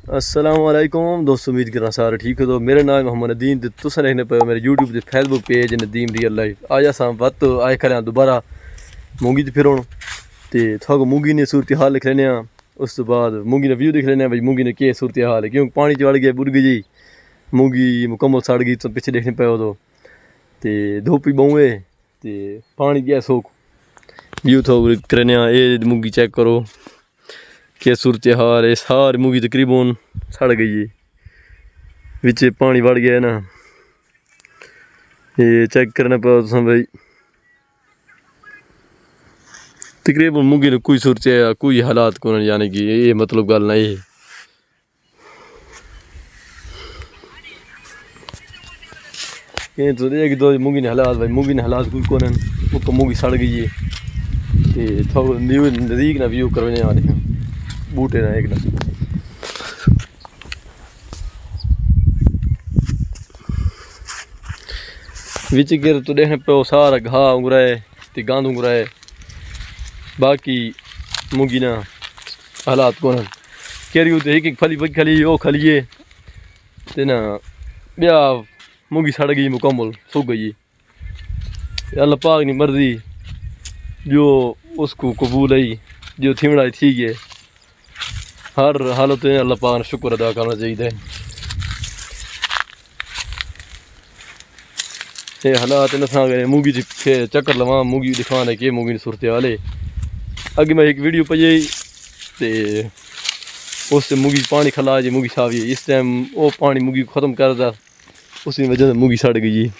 अस्सलाम वालेकुम दोस्तों, उम्मीद करना सारे ठीक हो। तो मेरा नाम मोहम्मद नदीम ते तुस देखने पे मेरे यूट्यूब ते Facebook page Nadeem real life. आज अस वत आए खड़े दोबारा मूंगी ते फिर ते थोड़ा मूंगी ने सूरत हाल लिख लेने। उस तो बाद मूंगी ने व्यू दिख लेने भाई मूंगी ने क्या सूरत हाल है, क्योंकि पानी चढ़ गया बुड़ गई मूंगी मुकम्मल सड़ गई। तो पिछले देखने पे तो धूप ही बहुए ते पानी गया सोख व्यू थो करने। ये मूंगी चेक करो क्या सूरत हाल है। सारी मूंगी तकरीबन सड़ गई है, बिच पानी बढ़ गया है ना। ये चेक करना पड़ा तुम भाई, तकरीबन मूंगी ने कोई सूरत है कोई हालात को, यानी कि ये मतलब गल नहीं है। ये तो एक दो मूंगी ने हालात भाई, मूंगी ने हालात कोई को मूंगी सड़ गई है। तो न्यूज नज़दीक ना व्यू करने वाले हैं बूटे ना एक ना विच गिर तो देखने पे सारा घाह उंगरा है तो गांद उंगरा है। बाकी मूंगी ना हालात को कैरी तो एक फली बच खली वो खलिए ते ना ब्या मूंगी सड़ गई मुकम्मल सूख गई। अल्लाह पाक की मर्जी जो उसको कबूल आई, जो थीमड़ा थी है। हर हालत में अल्लाह पाक ने शुक्र अदा करना चाहिए। ये हालात न मूंगी चक्कर लवा मूंगी दिखाने के मूंगी की सूरत हाल है। अगे मैं एक वीडियो पाई ते उससे मूंगी पानी खला जी मूंगी सावी, इस टाइम वो पानी मूंगी ख़त्म कर दा, उसी वजह से मूंगी सड़ गई।